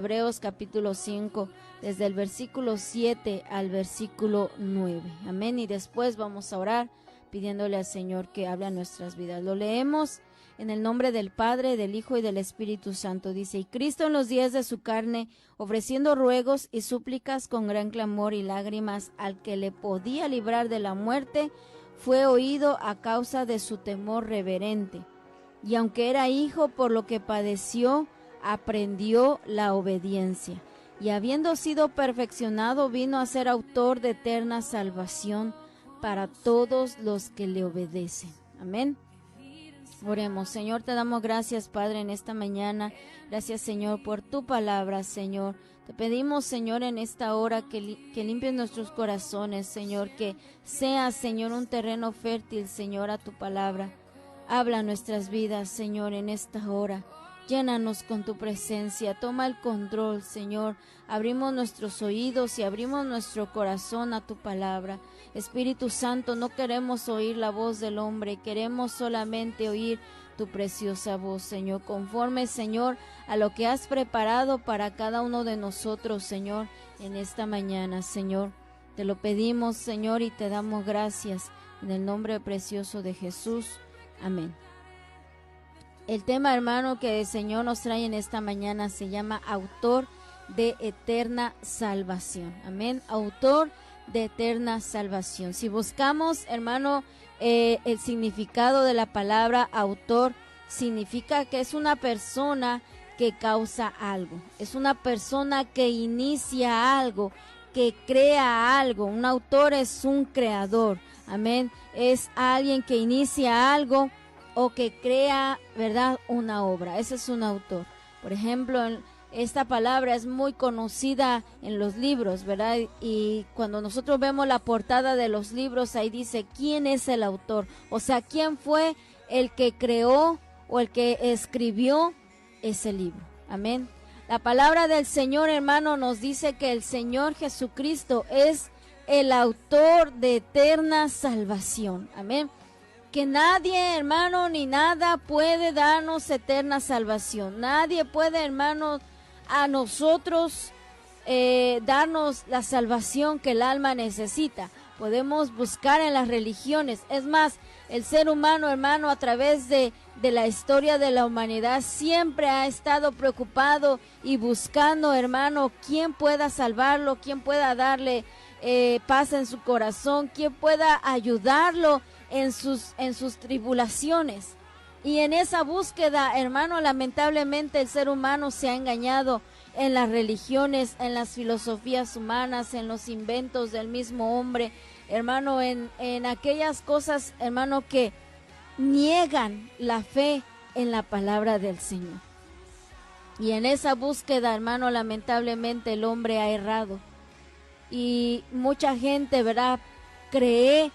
Hebreos capítulo 5, desde el versículo 7 al versículo 9. Amén. Y después vamos a orar pidiéndole al Señor que hable a nuestras vidas. Lo leemos en el nombre del Padre, del Hijo y del Espíritu Santo. Dice: y Cristo en los días de su carne, ofreciendo ruegos y súplicas con gran clamor y lágrimas al que le podía librar de la muerte, fue oído a causa de su temor reverente. Y aunque era hijo, por lo que padeció, aprendió la obediencia, y habiendo sido perfeccionado, vino a ser autor de eterna salvación para todos los que le obedecen. Amén. Oremos. Señor, te damos gracias, Padre, en esta mañana. Gracias, Señor, por tu palabra, Señor. Te pedimos, Señor, en esta hora que limpies nuestros corazones, Señor, que sea, Señor, un terreno fértil, Señor, a tu palabra. Habla nuestras vidas, Señor, en esta hora. Llénanos con tu presencia, toma el control, Señor. Abrimos nuestros oídos y abrimos nuestro corazón a tu palabra. Espíritu Santo, no queremos oír la voz del hombre, queremos solamente oír tu preciosa voz, Señor. Conforme, Señor, a lo que has preparado para cada uno de nosotros, Señor, en esta mañana, Señor. Te lo pedimos, Señor, y te damos gracias en el nombre precioso de Jesús. Amén. El tema, hermano, que el Señor nos trae en esta mañana se llama autor de eterna salvación. Amén. Autor de eterna salvación. Si buscamos, hermano, el significado de la palabra autor, significa que es una persona que causa algo. Es una persona que inicia algo, que crea algo. Un autor es un creador. Amén. Es alguien que inicia algo o que crea, ¿verdad?, una obra. Ese es un autor. Por ejemplo, esta palabra es muy conocida en los libros, ¿verdad? Y cuando nosotros vemos la portada de los libros, ahí dice quién es el autor. O sea, quién fue el que creó o el que escribió ese libro. Amén. La palabra del Señor, hermano, nos dice que el Señor Jesucristo es el autor de eterna salvación. Amén. Que nadie, hermano, ni nada puede darnos eterna salvación. Nadie puede, hermano, a nosotros darnos la salvación que el alma necesita. Podemos buscar en las religiones. Es más, el ser humano, hermano, a través de la historia de la humanidad, siempre ha estado preocupado y buscando, hermano, quién pueda salvarlo, quién pueda darle paz en su corazón, quién pueda ayudarlo en sus tribulaciones. Y en esa búsqueda, hermano, lamentablemente el ser humano se ha engañado en las religiones, en las filosofías humanas, en los inventos del mismo hombre, hermano, en aquellas cosas, hermano, que niegan la fe en la palabra del Señor. Y en esa búsqueda, hermano, lamentablemente el hombre ha errado. Y mucha gente, ¿verdad?, cree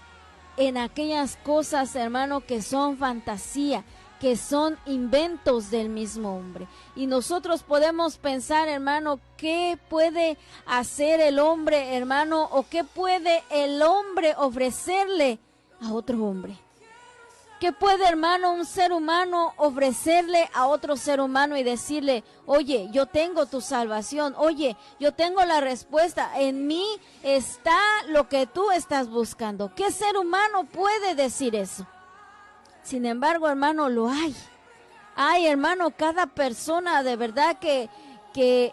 en aquellas cosas, hermano, que son fantasía, que son inventos del mismo hombre. Y nosotros podemos pensar, hermano, ¿qué puede hacer el hombre, hermano? ¿O qué puede el hombre ofrecerle a otro hombre? ¿Qué puede, hermano, un ser humano ofrecerle a otro ser humano y decirle, oye, yo tengo tu salvación, oye, yo tengo la respuesta, en mí está lo que tú estás buscando? ¿Qué ser humano puede decir eso? Sin embargo, hermano, lo hay. Hay, hermano, cada persona de verdad que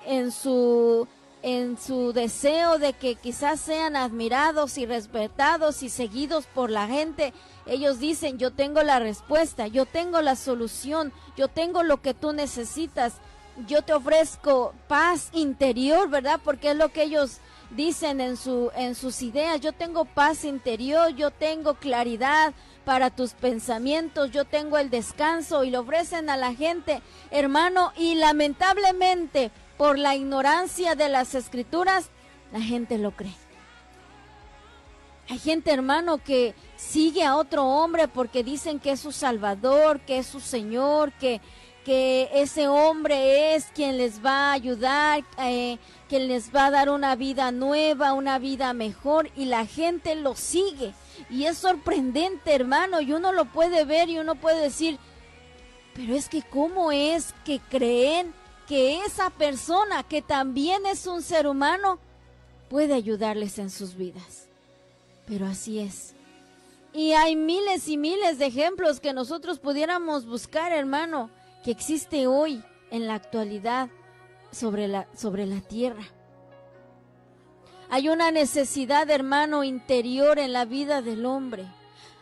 en su deseo de que quizás sean admirados y respetados y seguidos por la gente, ellos dicen, yo tengo la respuesta, yo tengo la solución, yo tengo lo que tú necesitas, yo te ofrezco paz interior, ¿verdad? Porque es lo que ellos dicen en sus ideas. Yo tengo paz interior, yo tengo claridad para tus pensamientos, yo tengo el descanso, y lo ofrecen a la gente, hermano, y lamentablemente por la ignorancia de las escrituras, la gente lo cree. Hay gente, hermano, que sigue a otro hombre porque dicen que es su salvador, que es su Señor, que ese hombre es quien les va a ayudar, quien les va a dar una vida nueva, una vida mejor, y la gente lo sigue. Y es sorprendente, hermano, y uno lo puede ver y uno puede decir, pero es que ¿cómo es que creen que esa persona que también es un ser humano puede ayudarles en sus vidas. Pero así es. Y hay miles y miles de ejemplos que nosotros pudiéramos buscar, hermano, que existe hoy en la actualidad sobre la tierra. Hay una necesidad, hermano, interior en la vida del hombre.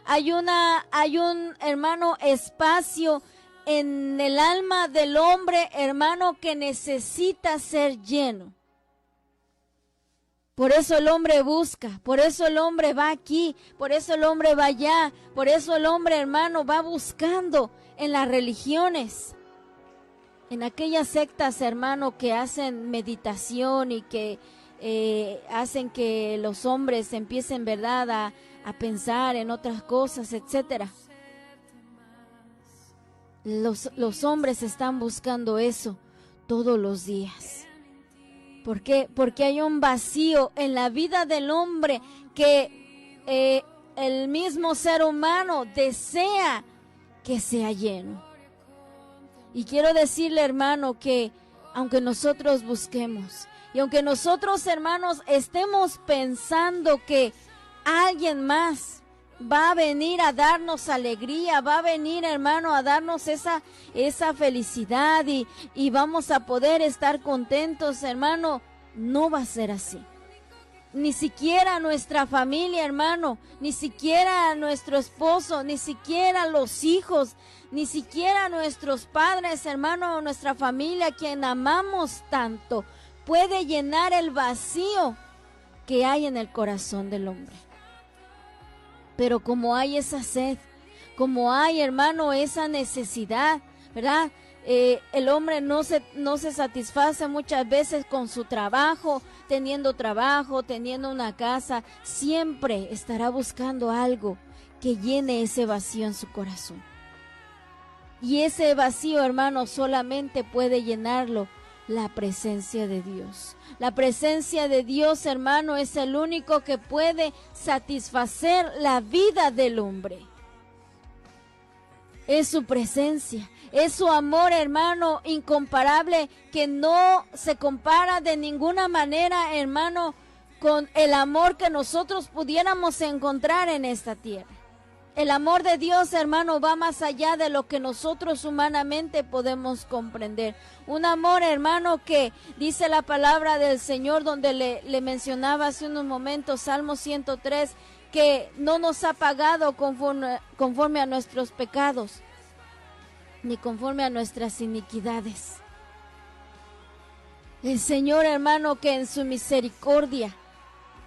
Hay un, hermano, espacio en el alma del hombre, hermano, que necesita ser lleno. Por eso el hombre busca, por eso el hombre va aquí, por eso el hombre va allá, por eso el hombre, hermano, va buscando en las religiones, en aquellas sectas, hermano, que hacen meditación y que hacen que los hombres empiecen, verdad, a pensar en otras cosas, etcétera. Los hombres están buscando eso todos los días. ¿Por qué? Porque hay un vacío en la vida del hombre que el mismo ser humano desea que sea lleno. Y quiero decirle, hermano, que aunque nosotros busquemos y aunque nosotros, hermanos, estemos pensando que alguien más va a venir a darnos alegría, va a venir, hermano, a darnos esa felicidad y vamos a poder estar contentos, hermano, no va a ser así. Ni siquiera nuestra familia, hermano, ni siquiera nuestro esposo, ni siquiera los hijos, ni siquiera nuestros padres, hermano, nuestra familia, quien amamos tanto, puede llenar el vacío que hay en el corazón del hombre. Pero como hay esa sed, como hay, hermano, esa necesidad, ¿verdad? El hombre no se satisface muchas veces con su trabajo, teniendo una casa, siempre estará buscando algo que llene ese vacío en su corazón. Y ese vacío, hermano, solamente puede llenarlo la presencia de Dios. La presencia de Dios, hermano, es el único que puede satisfacer la vida del hombre. Es su presencia, es su amor, hermano, incomparable, que no se compara de ninguna manera, hermano, con el amor que nosotros pudiéramos encontrar en esta tierra. El amor de Dios, hermano, va más allá de lo que nosotros humanamente podemos comprender. Un amor, hermano, que dice la palabra del Señor, donde le mencionaba hace unos momentos, Salmo 103, que no nos ha pagado conforme a nuestros pecados, ni conforme a nuestras iniquidades. El Señor, hermano, que en su misericordia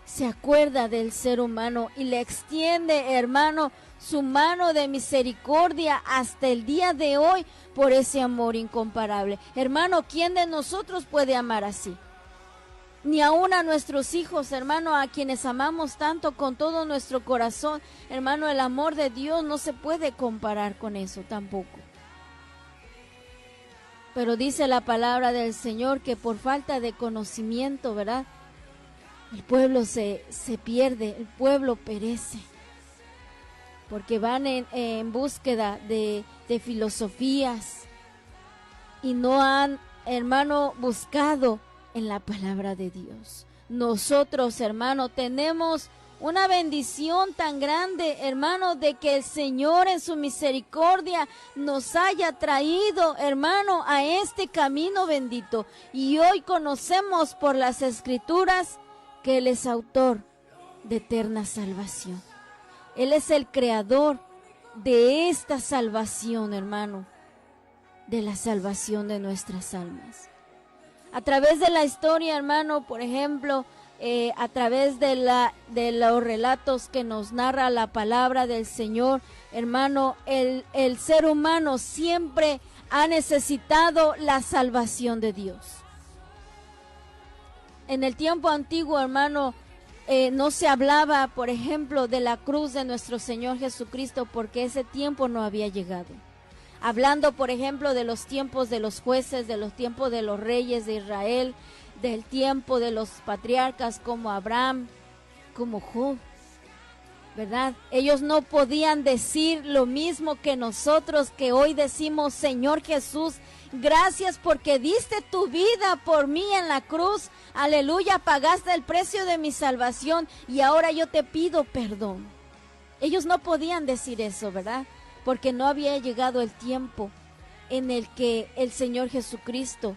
se acuerda del ser humano y le extiende, hermano, su mano de misericordia hasta el día de hoy por ese amor incomparable. Hermano, ¿quién de nosotros puede amar así? Ni aún a nuestros hijos, hermano, a quienes amamos tanto con todo nuestro corazón. Hermano, el amor de Dios no se puede comparar con eso tampoco. Pero dice la palabra del Señor que por falta de conocimiento, ¿verdad? El pueblo se pierde, el pueblo perece. Porque van en búsqueda de filosofías y no han, hermano, buscado en la palabra de Dios. Nosotros, hermano, tenemos una bendición tan grande, hermano, de que el Señor en su misericordia nos haya traído, hermano, a este camino bendito. Y hoy conocemos por las Escrituras que Él es autor de eterna salvación. Él es el creador de esta salvación, hermano, de la salvación de nuestras almas. A través de la historia, hermano, por ejemplo, a través de los relatos que nos narra la palabra del Señor, hermano, el ser humano siempre ha necesitado la salvación de Dios. En el tiempo antiguo, hermano, no se hablaba, por ejemplo, de la cruz de nuestro Señor Jesucristo porque ese tiempo no había llegado. Hablando, por ejemplo, de los tiempos de los jueces, de los tiempos de los reyes de Israel, del tiempo de los patriarcas como Abraham, como Job. ¿verdad? Ellos no podían decir lo mismo que nosotros, que hoy decimos: Señor Jesús, gracias porque diste tu vida por mí en la cruz. Aleluya, pagaste el precio de mi salvación y ahora yo te pido perdón. Ellos no podían decir eso, ¿verdad? Porque no había llegado el tiempo en el que el Señor Jesucristo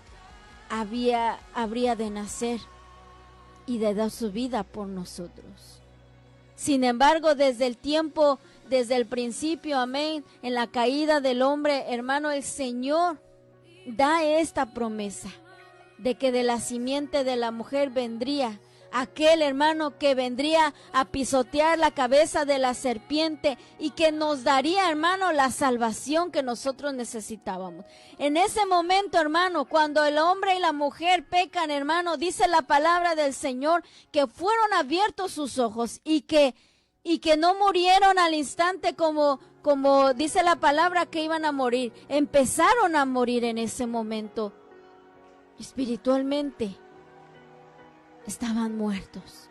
habría de nacer y de dar su vida por nosotros. Sin embargo, desde el principio, amén, en la caída del hombre, hermano, el Señor da esta promesa de que de la simiente de la mujer vendría aquel, hermano, que vendría a pisotear la cabeza de la serpiente y que nos daría, hermano, la salvación que nosotros necesitábamos. En ese momento, hermano, cuando el hombre y la mujer pecan, hermano, dice la palabra del Señor que fueron abiertos sus ojos y que no murieron al instante como dice la palabra que iban a morir. Empezaron a morir en ese momento. Espiritualmente estaban muertos.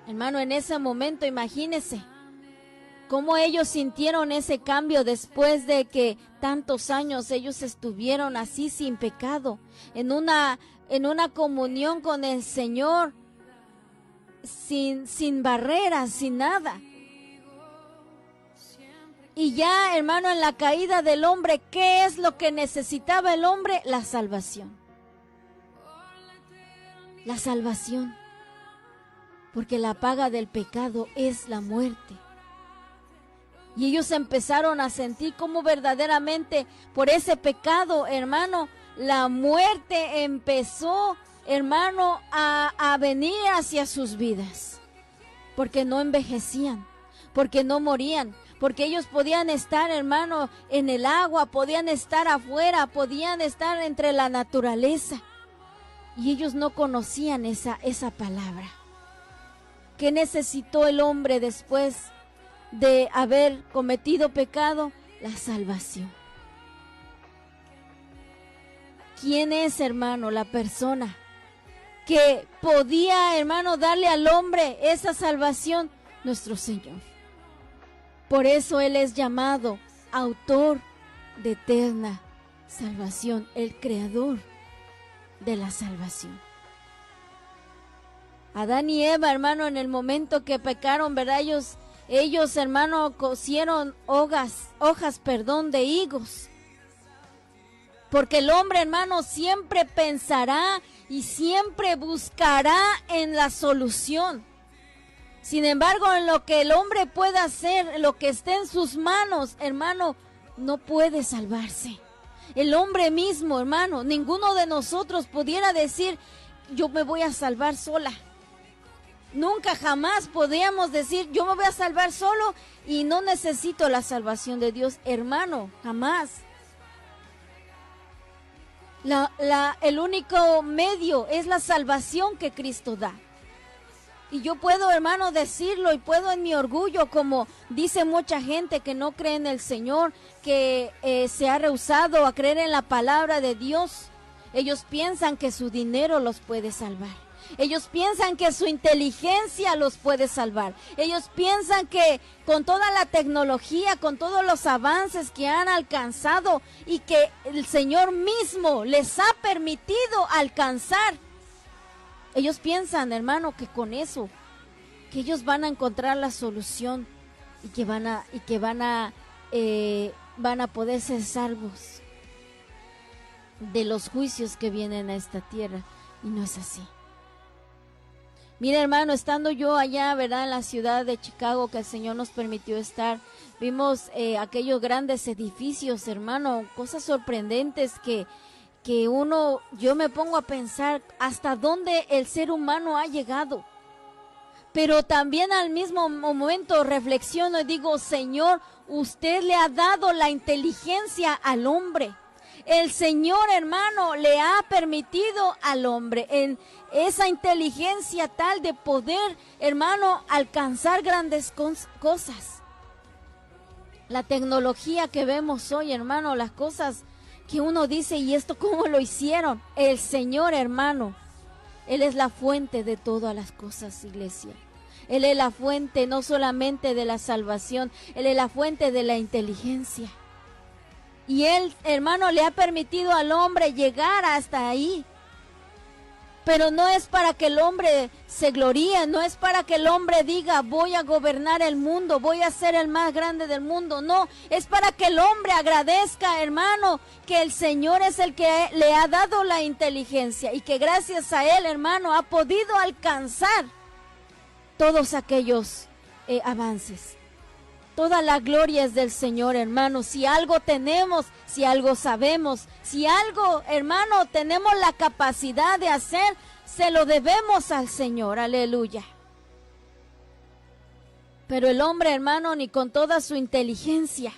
Hermano, en ese momento, imagínese cómo ellos sintieron ese cambio después de que tantos años ellos estuvieron así sin pecado, en una comunión con el Señor, sin barreras, sin nada. Y ya, hermano, en la caída del hombre, ¿qué es lo que necesitaba el hombre? La salvación. La salvación. Porque la paga del pecado es la muerte. Y ellos empezaron a sentir cómo verdaderamente por ese pecado, hermano, la muerte empezó, hermano, a venir hacia sus vidas. Porque no envejecían, porque no morían, porque ellos podían estar, hermano, en el agua, podían estar afuera, podían estar entre la naturaleza. Y ellos no conocían esa palabra. ¿Qué necesitó el hombre después de haber cometido pecado? La salvación. ¿Quién es, hermano, la persona que podía, hermano, darle al hombre esa salvación? Nuestro Señor. Por eso Él es llamado autor de eterna salvación, el creador de la salvación. Adán y Eva, hermano, en el momento que pecaron, ¿verdad? Ellos, hermano, cosieron hojas, de higos. Porque el hombre, hermano, siempre pensará y siempre buscará en la solución. Sin embargo, en lo que el hombre pueda hacer, en lo que esté en sus manos, hermano, no puede salvarse. El hombre mismo, hermano, ninguno de nosotros pudiera decir: yo me voy a salvar sola. Nunca jamás podíamos decir: yo me voy a salvar solo y no necesito la salvación de Dios. Hermano, jamás. El único medio es la salvación que Cristo da. Y yo puedo, hermano, decirlo, y puedo en mi orgullo, como dice mucha gente que no cree en el Señor, que se ha rehusado a creer en la palabra de Dios. Ellos piensan que su dinero los puede salvar. Ellos piensan que su inteligencia los puede salvar. Ellos piensan que con toda la tecnología, con todos los avances que han alcanzado y que el Señor mismo les ha permitido alcanzar, ellos piensan, hermano, que con eso, que ellos van a encontrar la solución y que van a poder ser salvos de los juicios que vienen a esta tierra. Y no es así. Mira, hermano, estando yo allá, ¿verdad?, en la ciudad de Chicago, que el Señor nos permitió estar, vimos aquellos grandes edificios, hermano, cosas sorprendentes que yo me pongo a pensar hasta dónde el ser humano ha llegado. Pero también al mismo momento reflexiono y digo: Señor, usted le ha dado la inteligencia al hombre. El Señor, hermano, le ha permitido al hombre en esa inteligencia tal de poder, hermano, alcanzar grandes cosas. La tecnología que vemos hoy, hermano, las cosas que uno dice: ¿y esto cómo lo hicieron? El Señor, hermano, Él es la fuente de todas las cosas, iglesia. Él es la fuente no solamente de la salvación, Él es la fuente de la inteligencia. Y Él, hermano, le ha permitido al hombre llegar hasta ahí. Pero no es para que el hombre se gloríe, no es para que el hombre diga voy a gobernar el mundo, voy a ser el más grande del mundo. No, es para que el hombre agradezca, hermano, que el Señor es el que le ha dado la inteligencia y que gracias a Él, hermano, ha podido alcanzar todos aquellos avances. Toda la gloria es del Señor, hermano. Si algo tenemos, si algo sabemos, si algo, hermano, tenemos la capacidad de hacer, se lo debemos al Señor. Aleluya. Pero el hombre, hermano, ni con toda su inteligencia,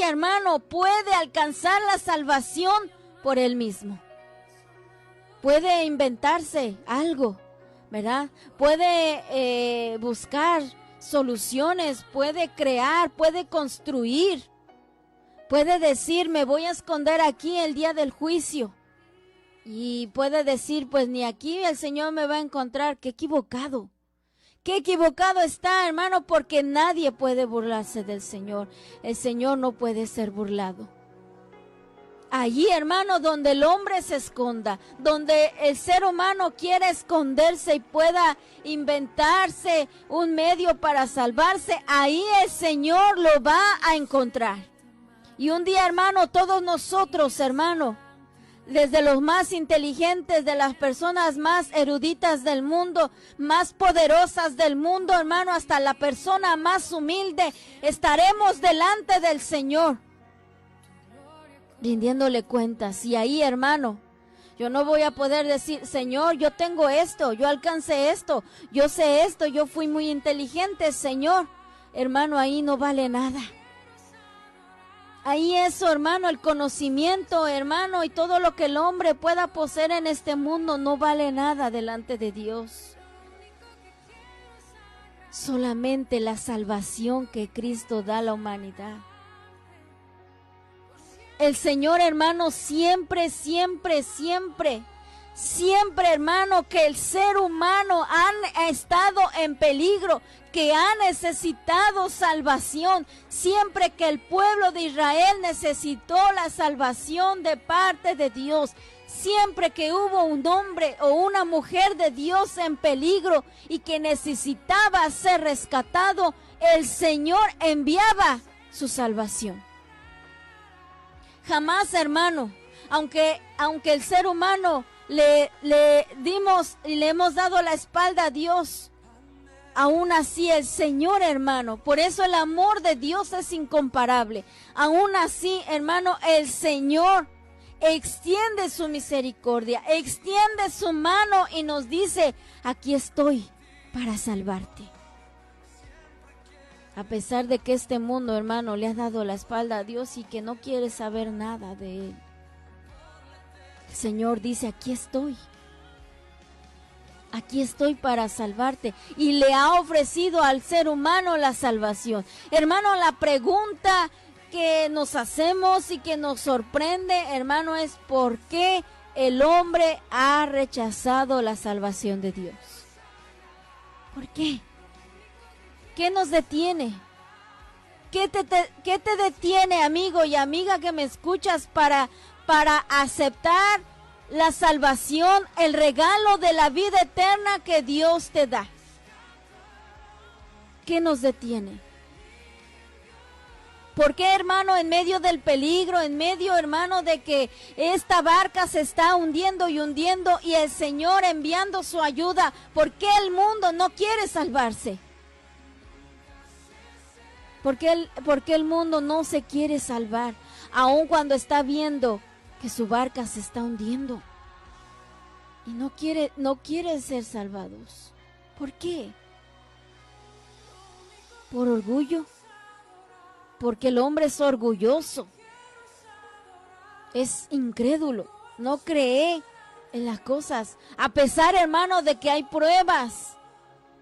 hermano, puede alcanzar la salvación por él mismo. Puede inventarse algo, ¿verdad? Puede buscar soluciones, puede crear, puede construir, puede decir, me voy a esconder aquí el día del juicio. Y puede decir, pues ni aquí el Señor me va a encontrar. ¡Qué equivocado! ¡Qué equivocado está, hermano! Porque nadie puede burlarse del Señor. El Señor no puede ser burlado. Allí, hermano, donde el hombre se esconda, donde el ser humano quiera esconderse y pueda inventarse un medio para salvarse, ahí el Señor lo va a encontrar. Y un día, hermano, todos nosotros, hermano, desde los más inteligentes, de las personas más eruditas del mundo, más poderosas del mundo, hermano, hasta la persona más humilde, estaremos delante del Señor, rindiéndole cuentas. Y ahí, hermano, yo no voy a poder decir, Señor, yo tengo esto, yo alcancé esto, yo sé esto, yo fui muy inteligente, Señor. Hermano, ahí no vale nada. Ahí eso, hermano, el conocimiento, hermano, y todo lo que el hombre pueda poseer en este mundo no vale nada delante de Dios. Solamente la salvación que Cristo da a la humanidad. El Señor, hermano, siempre, hermano, que el ser humano ha estado en peligro, que ha necesitado salvación, siempre que el pueblo de Israel necesitó la salvación de parte de Dios, siempre que hubo un hombre o una mujer de Dios en peligro y que necesitaba ser rescatado, el Señor enviaba su salvación. Jamás, hermano, aunque el ser humano le dimos y le hemos dado la espalda a Dios, aún así el Señor, hermano, por eso el amor de Dios es incomparable. Aún así, hermano, el Señor extiende su misericordia, extiende su mano y nos dice, aquí estoy para salvarte. A pesar de que este mundo, hermano, le ha dado la espalda a Dios y que no quiere saber nada de Él, el Señor dice, aquí estoy para salvarte, y le ha ofrecido al ser humano la salvación. Hermano, la pregunta que nos hacemos y que nos sorprende, hermano, es ¿por qué el hombre ha rechazado la salvación de Dios? ¿Por qué? ¿Qué nos detiene? ¿Qué te detiene, amigo y amiga que me escuchas, para aceptar la salvación, el regalo de la vida eterna que Dios te da? ¿Qué nos detiene? ¿Por qué, hermano, en medio del peligro, en medio, hermano, de que esta barca se está hundiendo y hundiendo y el Señor enviando su ayuda, por qué el mundo no quiere salvarse? ¿Por qué el mundo no se quiere salvar, aun cuando está viendo que su barca se está hundiendo? Y no quiere ser salvados. ¿Por qué? ¿Por orgullo? Porque el hombre es orgulloso. Es incrédulo. No cree en las cosas. A pesar, hermano, de que hay pruebas,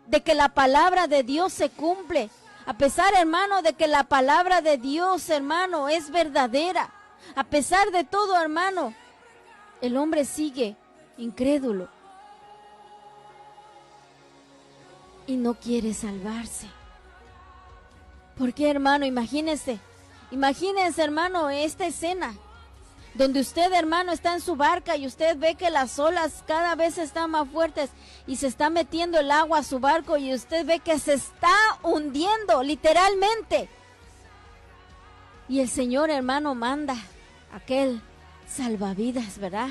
de que la palabra de Dios se cumple. A pesar, hermano, de que la palabra de Dios, hermano, es verdadera. A pesar de todo, hermano, el hombre sigue incrédulo. y no quiere salvarse. ¿Por qué, hermano? Imagínese, hermano, esta escena donde usted, hermano, está en su barca y usted ve que las olas cada vez están más fuertes y se está metiendo el agua a su barco y usted ve que se está hundiendo literalmente. Y el Señor, hermano, manda aquel salvavidas, ¿verdad?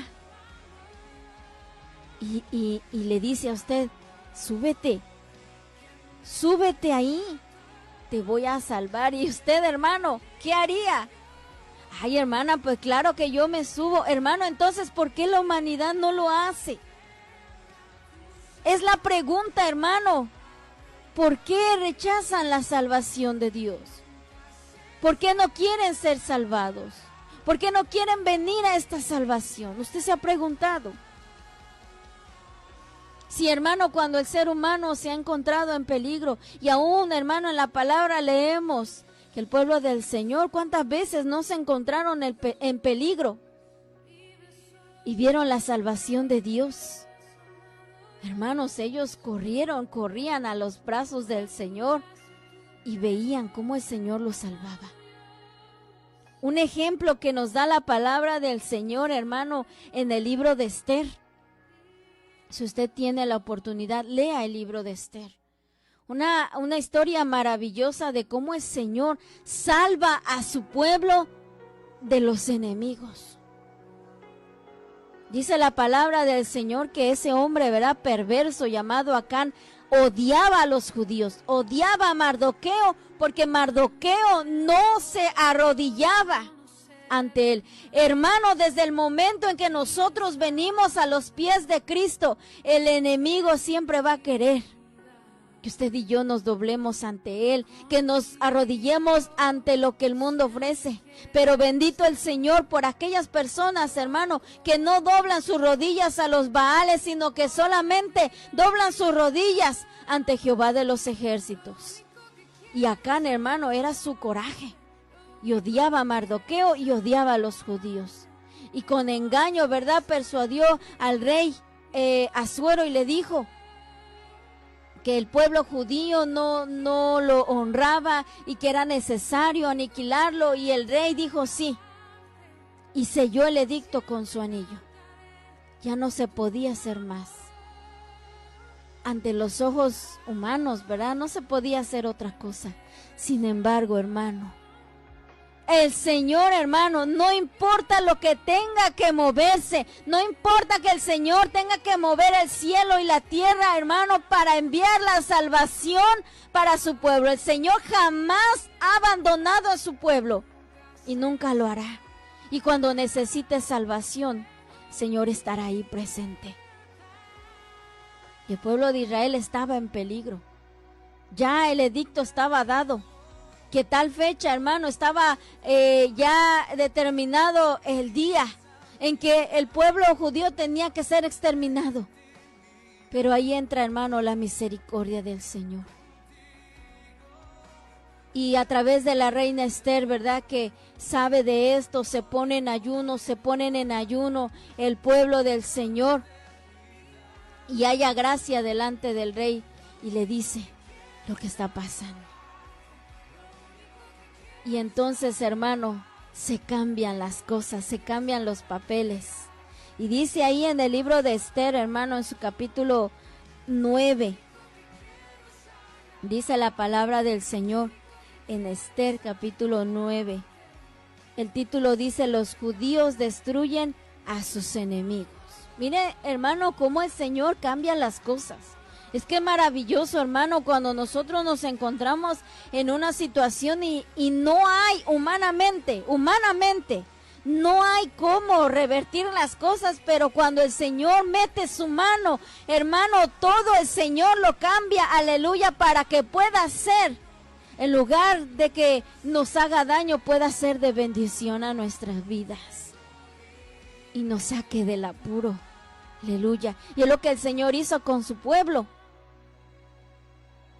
Y le dice a usted, súbete ahí, te voy a salvar. Y usted, hermano, ¿qué haría? Ay, hermana, pues claro que yo me subo. Hermano, entonces, ¿por qué la humanidad no lo hace? Es la pregunta, hermano. ¿Por qué rechazan la salvación de Dios? ¿Por qué no quieren ser salvados? ¿Por qué no quieren venir a esta salvación? ¿Usted se ha preguntado? Sí, hermano, cuando el ser humano se ha encontrado en peligro, y aún, hermano, en la palabra leemos que el pueblo del Señor, ¿cuántas veces no se encontraron en peligro y vieron la salvación de Dios? Hermanos, ellos corrían a los brazos del Señor y veían cómo el Señor los salvaba. Un ejemplo que nos da la palabra del Señor, hermano, en el libro de Esther. Si usted tiene la oportunidad, lea el libro de Esther. Una historia maravillosa de cómo el Señor salva a su pueblo de los enemigos. Dice la palabra del Señor que ese hombre, ¿verdad?, perverso llamado Acán, odiaba a los judíos, odiaba a Mardoqueo, porque Mardoqueo no se arrodillaba ante él. Hermano, desde el momento en que nosotros venimos a los pies de Cristo, el enemigo siempre va a querer que usted y yo nos doblemos ante Él, que nos arrodillemos ante lo que el mundo ofrece. Pero bendito el Señor por aquellas personas, hermano, que no doblan sus rodillas a los Baales, sino que solamente doblan sus rodillas ante Jehová de los ejércitos. Y Acán, hermano, era su coraje. Y odiaba a Mardoqueo y odiaba a los judíos. Y con engaño, ¿verdad?, persuadió al rey Asuero y le dijo que el pueblo judío no lo honraba y que era necesario aniquilarlo, y el rey dijo sí, y selló el edicto con su anillo. Ya no se podía hacer más. Ante los ojos humanos, ¿verdad?, no se podía hacer otra cosa. Sin embargo, hermano, el Señor, hermano, no importa lo que tenga que moverse, no importa que el Señor tenga que mover el cielo y la tierra, hermano, para enviar la salvación para su pueblo. El Señor jamás ha abandonado a su pueblo y nunca lo hará. Y cuando necesite salvación, el Señor estará ahí presente. Y el pueblo de Israel estaba en peligro. Ya el edicto estaba dado. Que tal fecha, hermano, estaba ya determinado el día en que el pueblo judío tenía que ser exterminado. Pero ahí entra, hermano, la misericordia del Señor. Y a través de la reina Esther, ¿verdad?, que sabe de esto, se ponen en ayuno el pueblo del Señor. Y haya gracia delante del rey y le dice lo que está pasando. Y entonces, hermano, se cambian las cosas, se cambian los papeles. Y dice ahí en el libro de Esther, hermano, en su capítulo 9, dice la palabra del Señor en Esther capítulo 9. El título dice: los judíos destruyen a sus enemigos. Mire, hermano, cómo el Señor cambia las cosas. Es que es maravilloso, hermano, cuando nosotros nos encontramos en una situación y no hay humanamente, no hay cómo revertir las cosas, pero cuando el Señor mete su mano, hermano, todo el Señor lo cambia, aleluya, para que pueda ser, en lugar de que nos haga daño, pueda ser de bendición a nuestras vidas y nos saque del apuro, aleluya. Y es lo que el Señor hizo con su pueblo.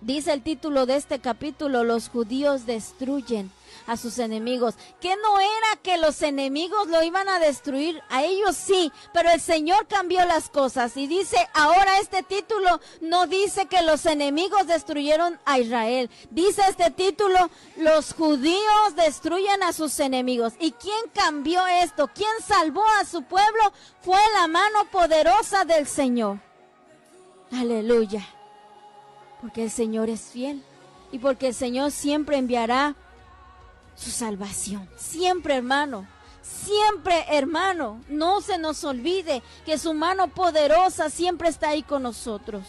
Dice el título de este capítulo: los judíos destruyen a sus enemigos. ¿Que no era que los enemigos lo iban a destruir? A ellos sí, pero el Señor cambió las cosas y dice, ahora este título no dice que los enemigos destruyeron a Israel. Dice este título: los judíos destruyen a sus enemigos. ¿Y quién cambió esto? ¿Quién salvó a su pueblo? Fue la mano poderosa del Señor. Aleluya. Porque el Señor es fiel y porque el Señor siempre enviará su salvación. Siempre, hermano. Siempre, hermano. No se nos olvide que su mano poderosa siempre está ahí con nosotros.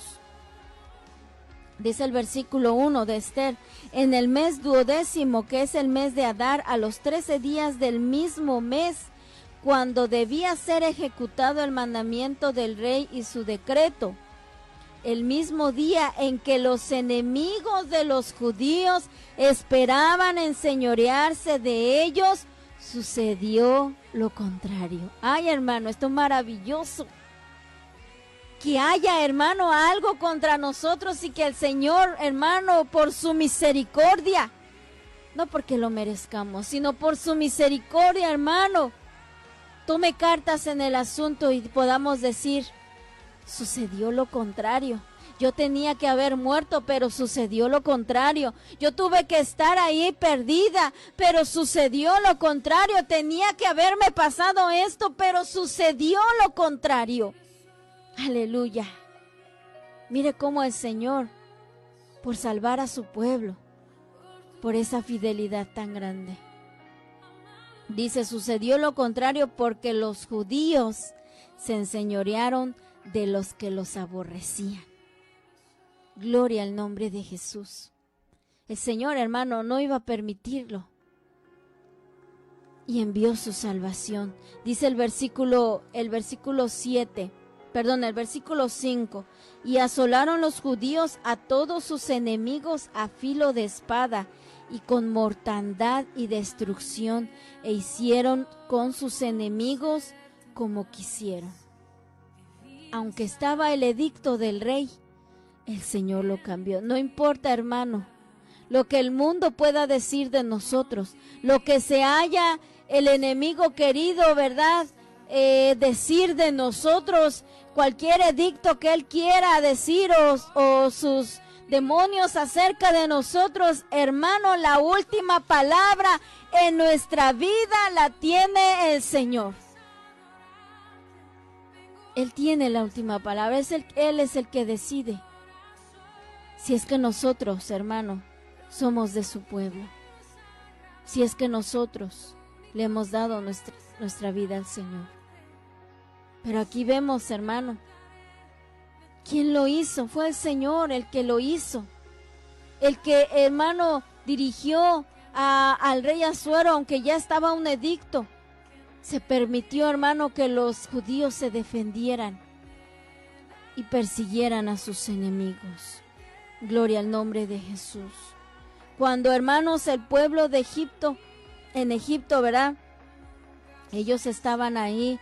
Dice el versículo 1 de Esther: en el mes 12º, que es el mes de Adar, a los 13 días del mismo mes, cuando debía ser ejecutado el mandamiento del rey y su decreto, el mismo día en que los enemigos de los judíos esperaban enseñorearse de ellos, sucedió lo contrario. Ay, hermano, esto es maravilloso. Que haya, hermano, algo contra nosotros y que el Señor, hermano, por su misericordia, no porque lo merezcamos, sino por su misericordia, hermano, tome cartas en el asunto y podamos decir: sucedió lo contrario. Yo tenía que haber muerto, pero sucedió lo contrario. Yo tuve que estar ahí perdida, pero sucedió lo contrario. Tenía que haberme pasado esto, pero sucedió lo contrario. Aleluya. Mire cómo el Señor, por salvar a su pueblo, por esa fidelidad tan grande, dice: sucedió lo contrario porque los judíos se enseñorearon de los que los aborrecían. Gloria al nombre de Jesús. El Señor, hermano, no iba a permitirlo y envió su salvación. Dice el versículo 5: y asolaron los judíos a todos sus enemigos a filo de espada y con mortandad y destrucción, e hicieron con sus enemigos como quisieron. Aunque estaba el edicto del rey, el Señor lo cambió. No importa, hermano, lo que el mundo pueda decir de nosotros, lo que se haya el enemigo querido, ¿verdad?, decir de nosotros, cualquier edicto que él quiera decir o sus demonios acerca de nosotros, hermano, la última palabra en nuestra vida la tiene el Señor. Él tiene la última palabra, Él es el que decide. Si es que nosotros, hermano, somos de su pueblo. Si es que nosotros le hemos dado nuestra vida al Señor. Pero aquí vemos, hermano, ¿quién lo hizo? Fue el Señor el que lo hizo. El que, hermano, dirigió al rey Asuero, aunque ya estaba un edicto. Se permitió, hermano, que los judíos se defendieran y persiguieran a sus enemigos. Gloria al nombre de Jesús. Cuando, hermanos, el pueblo de Egipto, en Egipto, ¿verdad?, ellos estaban ahí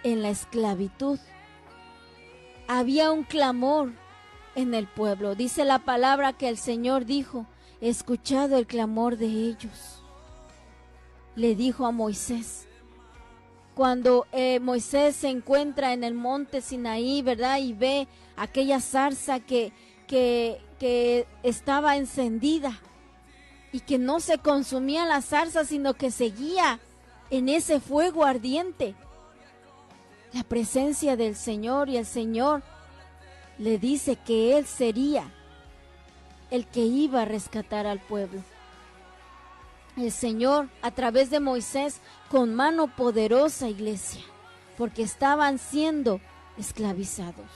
en la esclavitud. Había un clamor en el pueblo. Dice la palabra que el Señor dijo: he escuchado el clamor de ellos. Le dijo a Moisés. Cuando Moisés se encuentra en el monte Sinaí, ¿verdad?, y ve aquella zarza que estaba encendida y que no se consumía la zarza, sino que seguía en ese fuego ardiente. La presencia del Señor, y el Señor le dice que Él sería el que iba a rescatar al pueblo. El Señor, a través de Moisés, con mano poderosa, iglesia, porque estaban siendo esclavizados.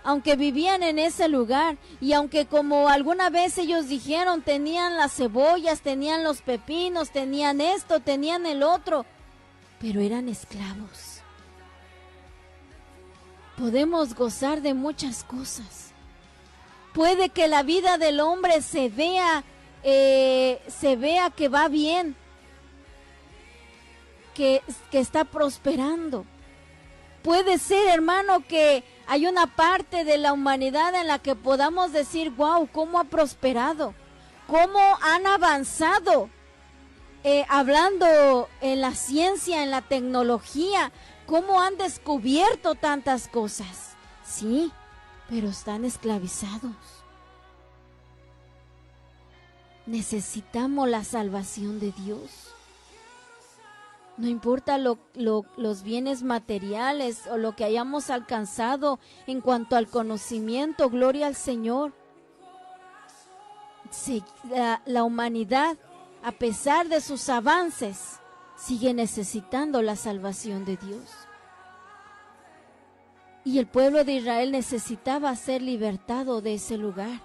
Aunque vivían en ese lugar, y aunque, como alguna vez ellos dijeron, tenían las cebollas, tenían los pepinos, tenían esto, tenían el otro, pero eran esclavos. Podemos gozar de muchas cosas. Puede que la vida del hombre se vea que va bien, que está prosperando. Puede ser, hermano, que Hay una parte de la humanidad en la que podamos decir, wow, cómo ha prosperado, cómo han avanzado, hablando en la ciencia, en la tecnología, cómo han descubierto tantas cosas. Sí, pero están esclavizados. Necesitamos la salvación de Dios. No importa los bienes materiales o lo que hayamos alcanzado en cuanto al conocimiento, gloria al Señor. La humanidad, a pesar de sus avances, sigue necesitando la salvación de Dios. Y el pueblo de Israel necesitaba ser libertado de ese lugar,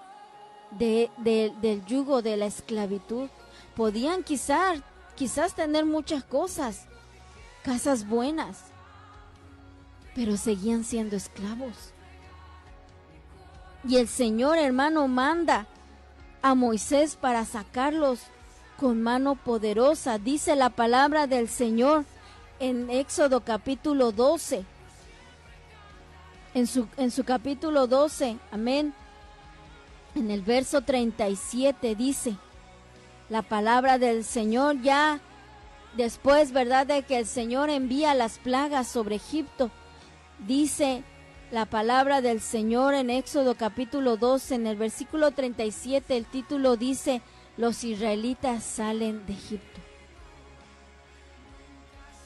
del yugo de la esclavitud. Podían quizás tener muchas cosas, casas buenas, pero seguían siendo esclavos. Y el Señor, hermano, manda a Moisés para sacarlos con mano poderosa. Dice la palabra del Señor en Éxodo capítulo 12. En su capítulo 12, amén. En el verso 37 dice la palabra del Señor, ya después, ¿verdad?, de que el Señor envía las plagas sobre Egipto. Dice la palabra del Señor en Éxodo capítulo 12, en el versículo 37, el título dice, los israelitas salen de Egipto.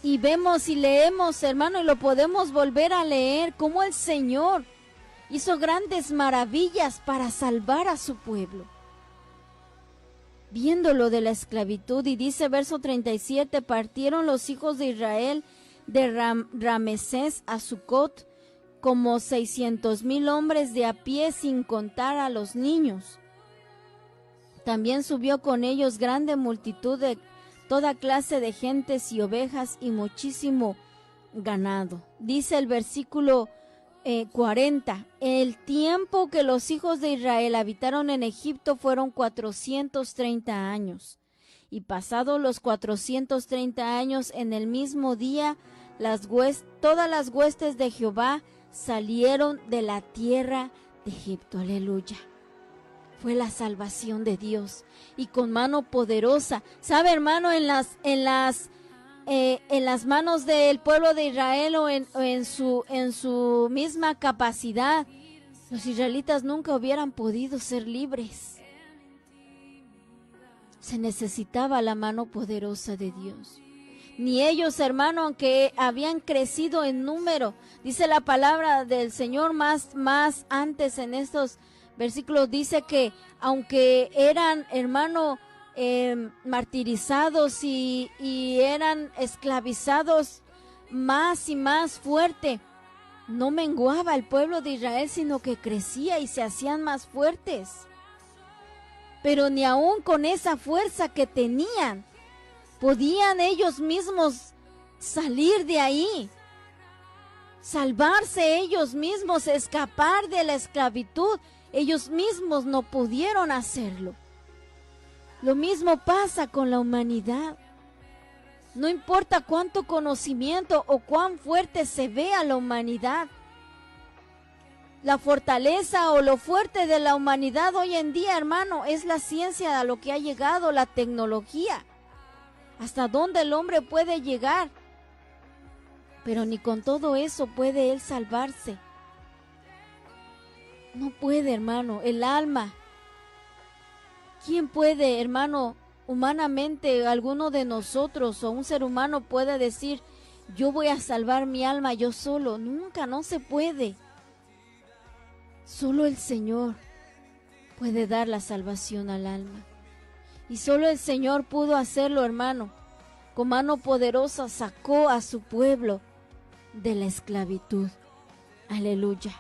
Y vemos y leemos, hermano, y lo podemos volver a leer, cómo el Señor hizo grandes maravillas para salvar a su pueblo, viéndolo de la esclavitud. Y dice verso 37, partieron los hijos de Israel de Ramesés a Sucot como 600,000 hombres de a pie, sin contar a los niños. También subió con ellos grande multitud de toda clase de gentes y ovejas y muchísimo ganado. Dice el versículo 40, el tiempo que los hijos de Israel habitaron en Egipto fueron 430 años. Y pasados los 430 años, en el mismo día, todas las huestes de Jehová salieron de la tierra de Egipto. Aleluya. Fue la salvación de Dios y con mano poderosa. ¿Sabe, hermano? En las manos del pueblo de Israel o en su misma capacidad, los israelitas nunca hubieran podido ser libres. Se necesitaba la mano poderosa de Dios. Ni ellos, hermano, aunque habían crecido en número, dice la palabra del Señor más antes en estos versículos, dice que aunque eran, hermano, martirizados y eran esclavizados más y más fuerte, no menguaba el pueblo de Israel, sino que crecía y se hacían más fuertes. Pero ni aún con esa fuerza que tenían, podían ellos mismos salir de ahí, salvarse ellos mismos, escapar de la esclavitud. Ellos mismos no pudieron hacerlo. Lo mismo pasa con la humanidad. No importa cuánto conocimiento o cuán fuerte se vea la humanidad. La fortaleza o lo fuerte de la humanidad hoy en día, hermano, es la ciencia a lo que ha llegado, la tecnología. Hasta dónde el hombre puede llegar. Pero ni con todo eso puede él salvarse. No puede, hermano, el alma. ¿Quién puede, hermano, humanamente, alguno de nosotros o un ser humano puede decir, yo voy a salvar mi alma yo solo? Nunca, no se puede. Solo el Señor puede dar la salvación al alma. Y solo el Señor pudo hacerlo, hermano. Con mano poderosa sacó a su pueblo de la esclavitud. Aleluya.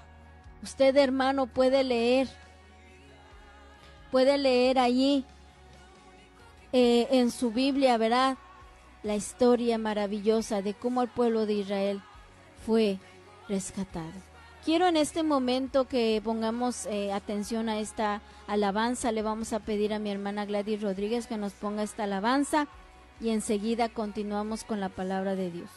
Usted, hermano, puede leer allí en su Biblia, ¿verdad?, la historia maravillosa de cómo el pueblo de Israel fue rescatado. Quiero en este momento que pongamos atención a esta alabanza. Le vamos a pedir a mi hermana Gladys Rodríguez que nos ponga esta alabanza y enseguida continuamos con la palabra de Dios.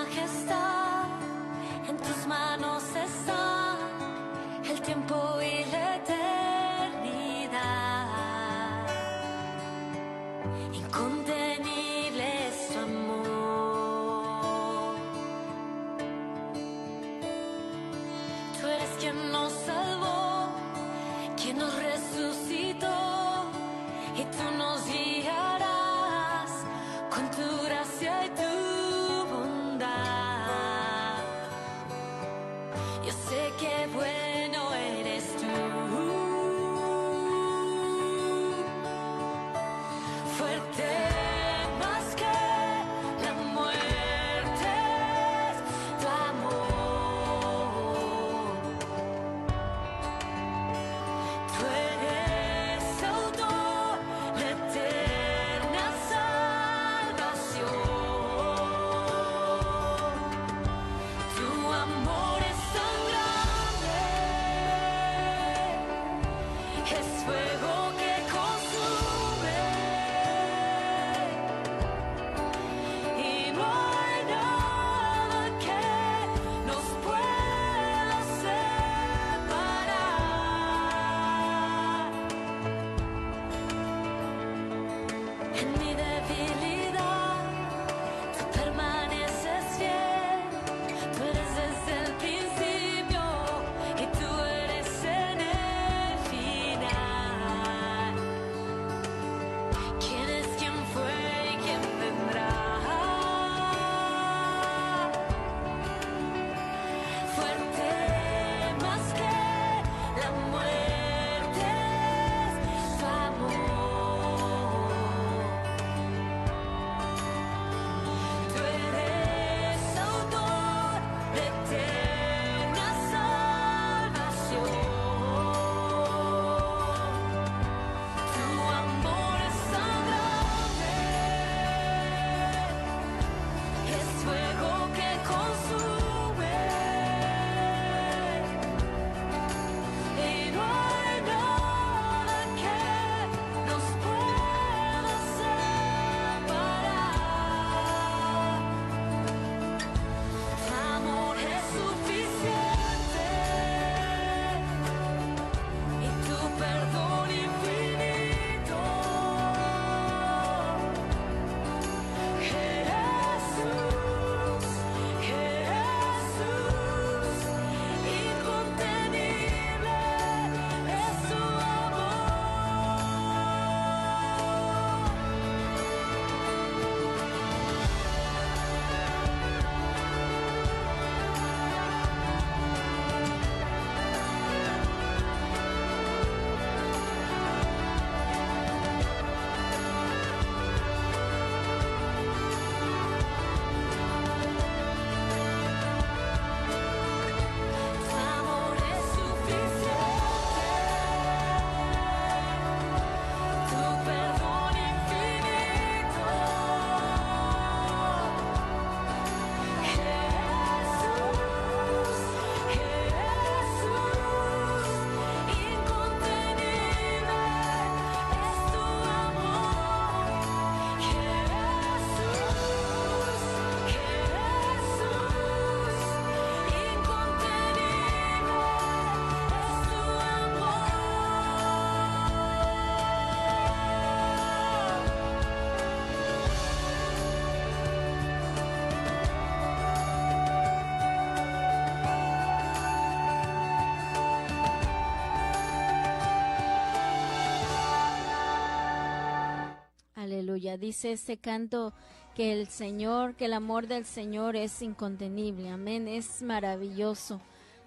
majestad, en tus manos está el tiempo y la eternidad. Incontenible es tu amor. Tú eres quien nos salvó, quien nos resucitó, y tú nos guiarás con tu gracia y tu bondad. Yo sé que bueno eres tú. Fuerte más que la muerte es tu amor. Tú eres autor de eterna salvación. Tu amor es tan grande, es fuego que consume, y no hay nada que nos pueda separar. En mi debilidad, tú permaneces fiel. Tú eres desde el principio y tú eres en el final. ¿Quién es quien fue y quién vendrá? Fuerte más que la muerte es tu amor. Tú eres autor de eterna salvación. Tu amor es tan grande, es fuego que consume, y no hay nada que nos pueda separar. Tu amor es suficiente y tu perdón infinito. Jesús, Jesús, incontenible es tu Tu amor es suficiente, tu perdón infinito. Jesús, Jesús, incontenible es tu amor. Jesús, Jesús, incontenible es tu amor. Aleluya. Dice este canto que el Señor, que el amor del Señor es incontenible. Amén. Es maravilloso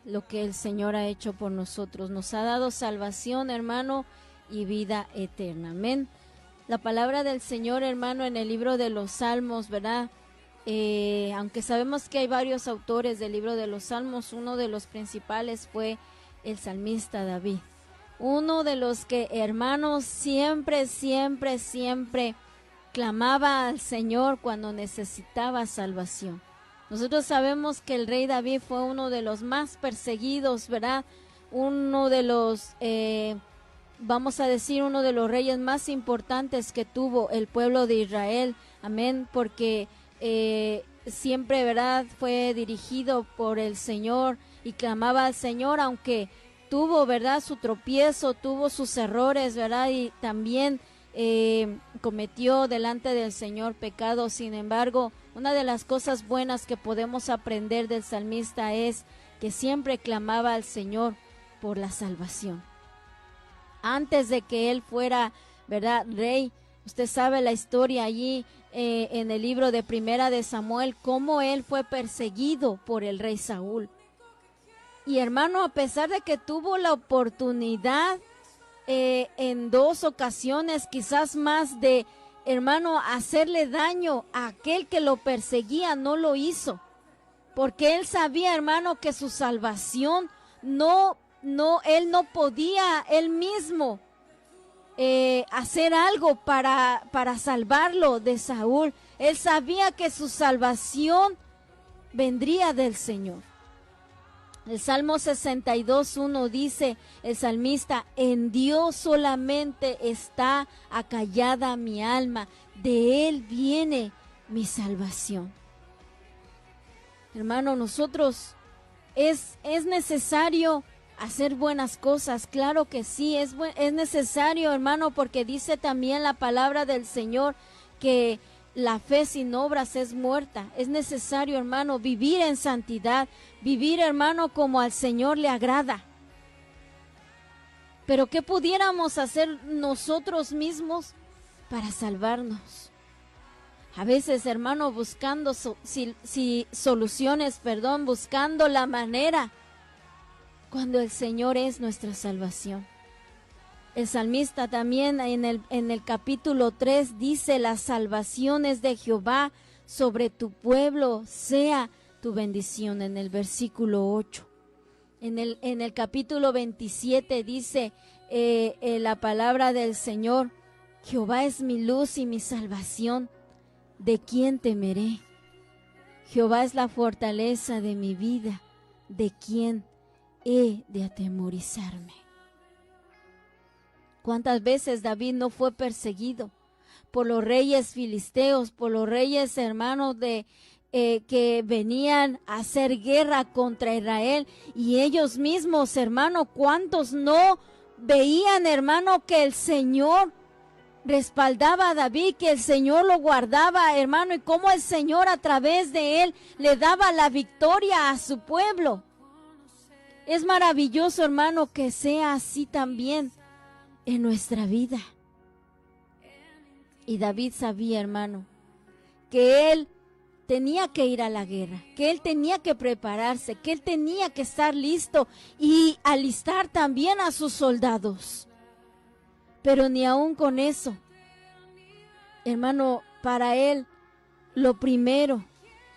lo que el Señor ha hecho por nosotros. Nos ha dado salvación, hermano, y vida eterna. Amén. La palabra del Señor, hermano, en el libro de los Salmos, ¿verdad? Aunque sabemos que hay varios autores del libro de los Salmos, uno de los principales fue el salmista David. Uno de los que, hermanos, siempre clamaba al Señor cuando necesitaba salvación. Nosotros sabemos que el rey David fue uno de los más perseguidos, ¿verdad? Uno de los, vamos a decir, uno de los reyes más importantes que tuvo el pueblo de Israel. Amén, porque siempre, ¿verdad?, fue dirigido por el Señor y clamaba al Señor, aunque tuvo, ¿verdad?, su tropiezo, tuvo sus errores, ¿verdad?, y también cometió delante del Señor pecado. Sin embargo, una de las cosas buenas que podemos aprender del salmista es que siempre clamaba al Señor por la salvación. Antes de que él fuera, ¿verdad?, rey, usted sabe la historia allí en el libro de Primera de Samuel, cómo él fue perseguido por el rey Saúl. Y hermano, a pesar de que tuvo la oportunidad en 2 ocasiones, quizás más, de, hermano, hacerle daño a aquel que lo perseguía, no lo hizo. Porque él sabía, hermano, que su salvación él no podía él mismo hacer algo para salvarlo de Saúl. Él sabía que su salvación vendría del Señor. El Salmo 62:1 dice el salmista: en Dios solamente está acallada mi alma, de Él viene mi salvación. Hermano, nosotros es necesario hacer buenas cosas, claro que sí, es necesario, hermano, porque dice también la palabra del Señor que la fe sin obras es muerta. Es necesario, hermano, vivir en santidad, vivir, hermano, como al Señor le agrada. Pero ¿qué pudiéramos hacer nosotros mismos para salvarnos? A veces, hermano, buscando soluciones, buscando la manera, cuando el Señor es nuestra salvación. El salmista también en el capítulo 3 dice: las salvaciones de Jehová sobre tu pueblo sea tu bendición, en el versículo 8. En el capítulo 27 dice la palabra del Señor: Jehová es mi luz y mi salvación, ¿de quién temeré? Jehová es la fortaleza de mi vida, ¿de quién he de atemorizarme? ¿Cuántas veces David no fue perseguido por los reyes filisteos, por los reyes, hermanos, que venían a hacer guerra contra Israel? Y ellos mismos, hermano, ¿cuántos no veían, hermano, que el Señor respaldaba a David, que el Señor lo guardaba, hermano, y cómo el Señor a través de él le daba la victoria a su pueblo? Es maravilloso, hermano, que sea así también en nuestra vida. Y David sabía, hermano, que él tenía que ir a la guerra, que él tenía que prepararse, que él tenía que estar listo y alistar también a sus soldados. Pero ni aún con eso, hermano, para él lo primero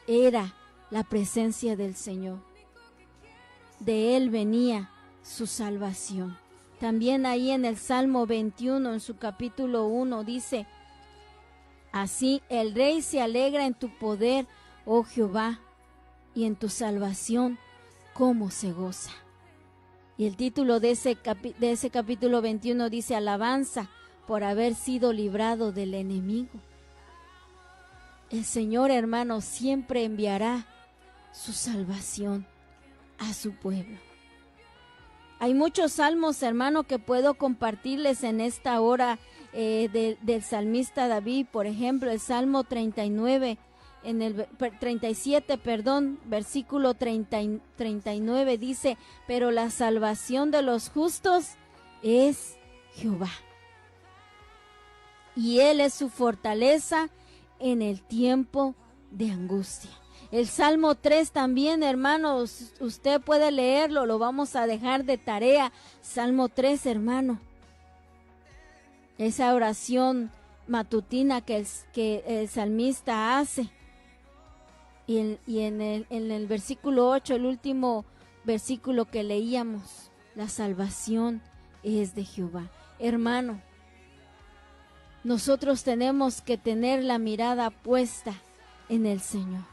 era la presencia del Señor. De él venía su salvación. También ahí en el Salmo 21, en su capítulo 1, dice: así el rey se alegra en tu poder, oh Jehová, y en tu salvación, cómo se goza. Y el título de ese capítulo 21 dice: alabanza por haber sido librado del enemigo. El Señor, hermano, siempre enviará su salvación a su pueblo. Hay muchos salmos, hermano, que puedo compartirles en esta hora del salmista David. Por ejemplo, el Salmo 37, versículo 39 dice: pero la salvación de los justos es Jehová, y Él es su fortaleza en el tiempo de angustia. El Salmo 3 también, hermanos, usted puede leerlo, lo vamos a dejar de tarea. Salmo 3, hermano. Esa oración matutina que el salmista hace. Y en el versículo 8, el último versículo que leíamos: la salvación es de Jehová. Hermano, nosotros tenemos que tener la mirada puesta en el Señor.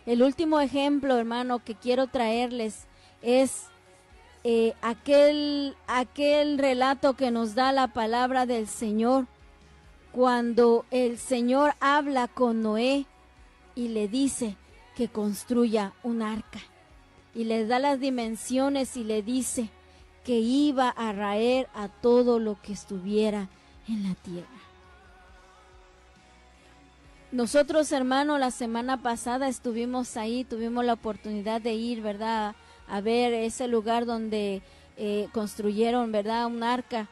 El último ejemplo, hermano, que quiero traerles es aquel relato que nos da la palabra del Señor cuando el Señor habla con Noé y le dice que construya un arca. Y le da las dimensiones y le dice que iba a raer a todo lo que estuviera en la tierra. Nosotros, hermano, la semana pasada estuvimos ahí, tuvimos la oportunidad de ir, ¿verdad?, a ver ese lugar donde construyeron, ¿verdad?, un arca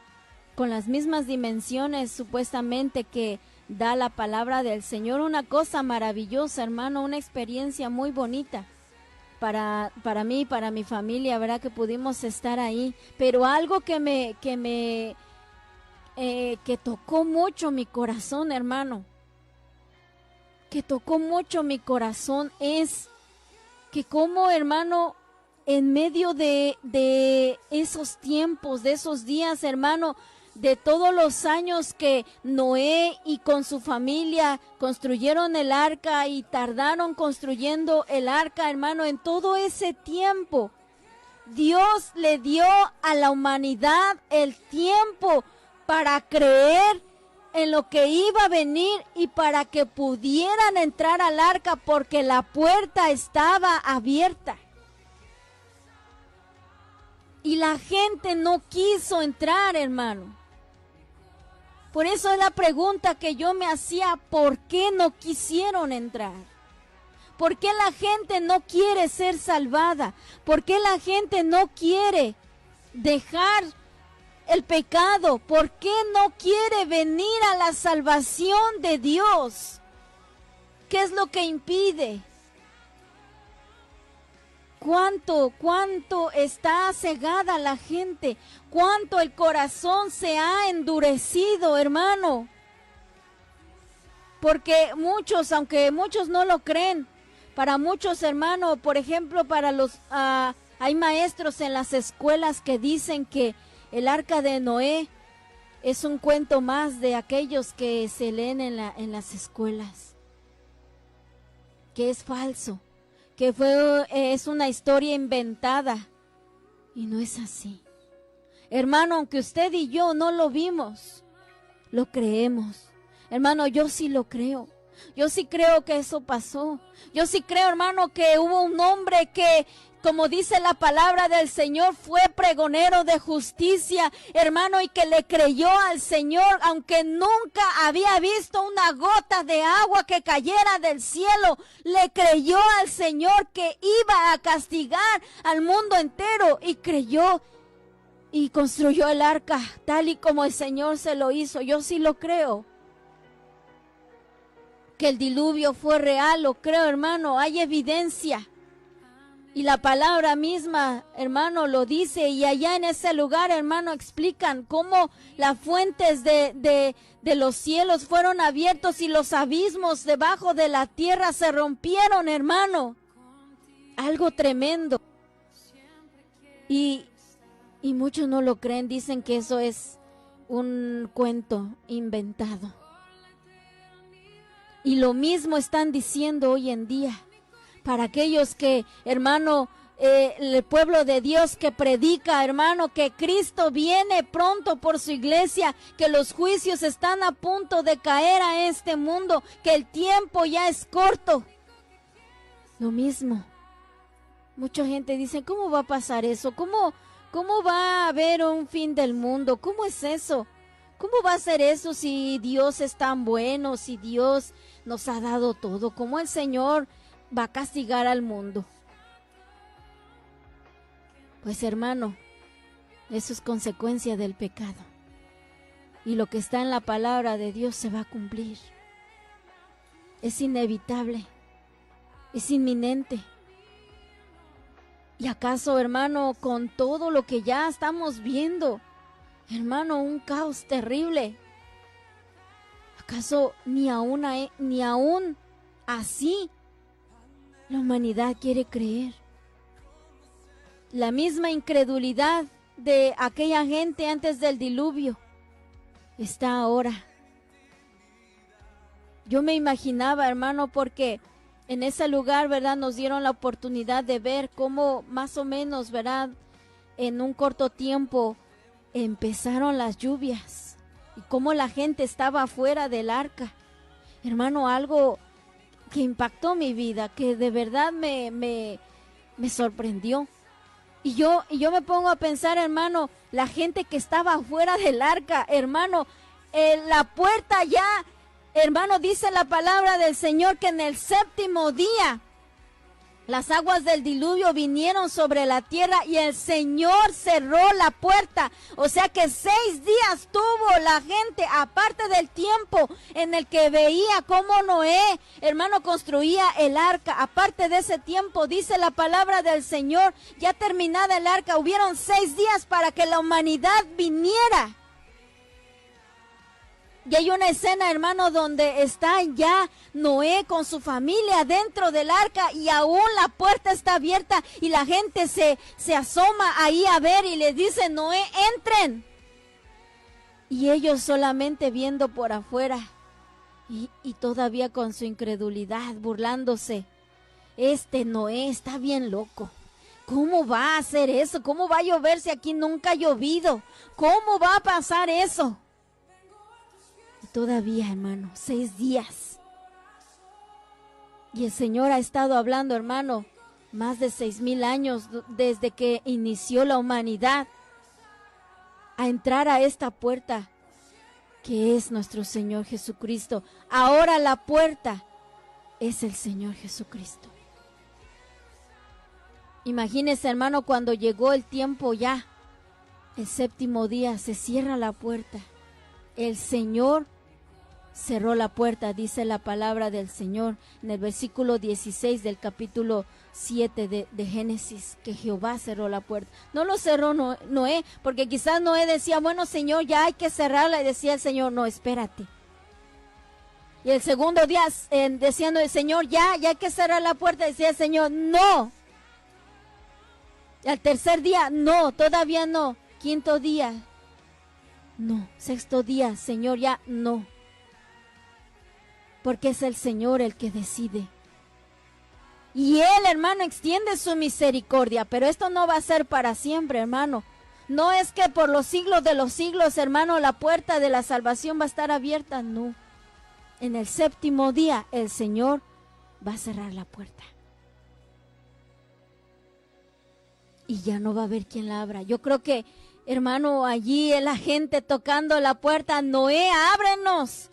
con las mismas dimensiones supuestamente que da la palabra del Señor. Una cosa maravillosa, hermano, una experiencia muy bonita para mí, para mi familia, ¿verdad?, que pudimos estar ahí. Pero algo que tocó mucho mi corazón, hermano, que tocó mucho mi corazón es que como, hermano, en medio de esos tiempos, de esos días, hermano, de todos los años que Noé y con su familia construyeron el arca y tardaron construyendo el arca, hermano, en todo ese tiempo, Dios le dio a la humanidad el tiempo para creer en lo que iba a venir y para que pudieran entrar al arca porque la puerta estaba abierta. Y la gente no quiso entrar, hermano. Por eso es la pregunta que yo me hacía, ¿por qué no quisieron entrar? ¿Por qué la gente no quiere ser salvada? ¿Por qué la gente no quiere dejar el pecado? ¿Por qué no quiere venir a la salvación de Dios? ¿Qué es lo que impide? ¿Cuánto está cegada la gente? ¿Cuánto el corazón se ha endurecido, hermano? Porque muchos, aunque muchos no lo creen, para muchos, hermano, por ejemplo, para los hay maestros en las escuelas que dicen que el arca de Noé es un cuento más de aquellos que se leen en las escuelas, que es falso, que es una historia inventada, y no es así. Hermano, aunque usted y yo no lo vimos, lo creemos. Hermano, yo sí lo creo. Yo sí creo que eso pasó. Yo sí creo, hermano, que hubo un hombre que, como dice la palabra del Señor, fue pregonero de justicia, hermano, y que le creyó al Señor, aunque nunca había visto una gota de agua que cayera del cielo. Le creyó al Señor que iba a castigar al mundo entero, y creyó y construyó el arca tal y como el Señor se lo hizo. Yo sí lo creo. Que el diluvio fue real, lo creo, hermano, hay evidencia. Y la palabra misma, hermano, lo dice. Y allá en ese lugar, hermano, explican cómo las fuentes de los cielos fueron abiertos y los abismos debajo de la tierra se rompieron, hermano. Algo tremendo. Y muchos no lo creen, dicen que eso es un cuento inventado. Y lo mismo están diciendo hoy en día. Para aquellos que, hermano, el pueblo de Dios que predica, hermano, que Cristo viene pronto por su iglesia, que los juicios están a punto de caer a este mundo, que el tiempo ya es corto. Lo mismo. Mucha gente dice, ¿cómo va a pasar eso? ¿Cómo va a haber un fin del mundo? ¿Cómo es eso? ¿Cómo va a ser eso si Dios es tan bueno, si Dios nos ha dado todo? ¿Cómo el Señor va a castigar al mundo? Pues, hermano, eso es consecuencia del pecado. Y lo que está en la palabra de Dios se va a cumplir. Es inevitable, es inminente. ¿Y acaso, hermano, con todo lo que ya estamos viendo, hermano, un caos terrible, acaso ni aún así la humanidad quiere creer? La misma incredulidad de aquella gente antes del diluvio está ahora. Yo me imaginaba, hermano, porque en ese lugar, ¿verdad?, nos dieron la oportunidad de ver cómo más o menos, ¿verdad?, en un corto tiempo empezaron las lluvias y cómo la gente estaba afuera del arca. Hermano, algo que impactó mi vida, que de verdad me sorprendió. Y yo me pongo a pensar, hermano, la gente que estaba afuera del arca, hermano, la puerta ya, hermano, dice la palabra del Señor que en el séptimo día las aguas del diluvio vinieron sobre la tierra y el Señor cerró la puerta. O sea que 6 días tuvo la gente, aparte del tiempo en el que veía cómo Noé, hermano, construía el arca. Aparte de ese tiempo, dice la palabra del Señor, ya terminada el arca, hubieron 6 días para que la humanidad viniera. Y hay una escena, hermano, donde está ya Noé con su familia dentro del arca y aún la puerta está abierta y la gente se asoma ahí a ver y le dice, Noé, entren. Y ellos solamente viendo por afuera y todavía con su incredulidad, burlándose. Noé está bien loco. ¿Cómo va a hacer eso? ¿Cómo va a llover si aquí nunca ha llovido? ¿Cómo va a pasar eso? Todavía, hermano, 6 días. Y el Señor ha estado hablando, hermano, más de 6,000 años desde que inició la humanidad a entrar a esta puerta que es nuestro Señor Jesucristo. Ahora la puerta es el Señor Jesucristo. Imagínese, hermano, cuando llegó el tiempo ya, el séptimo día, se cierra la puerta. El Señor cerró la puerta, dice la palabra del Señor en el versículo 16 del capítulo 7 de Génesis, que Jehová cerró la puerta. No lo cerró Noé, porque quizás Noé decía, bueno, Señor, ya hay que cerrarla, y decía el Señor, no, espérate. Y el segundo día, diciendo el Señor, ya hay que cerrar la puerta, decía el Señor, no. Y al tercer día, no, todavía no. Quinto día, no. Sexto día, Señor, ya no. Porque es el Señor el que decide. Y Él, hermano, extiende su misericordia, pero esto no va a ser para siempre, hermano. No es que por los siglos de los siglos, hermano, la puerta de la salvación va a estar abierta, no. En el séptimo día, el Señor va a cerrar la puerta. Y ya no va a haber quien la abra. Yo creo que, hermano, allí la gente tocando la puerta, Noé, ábrenos.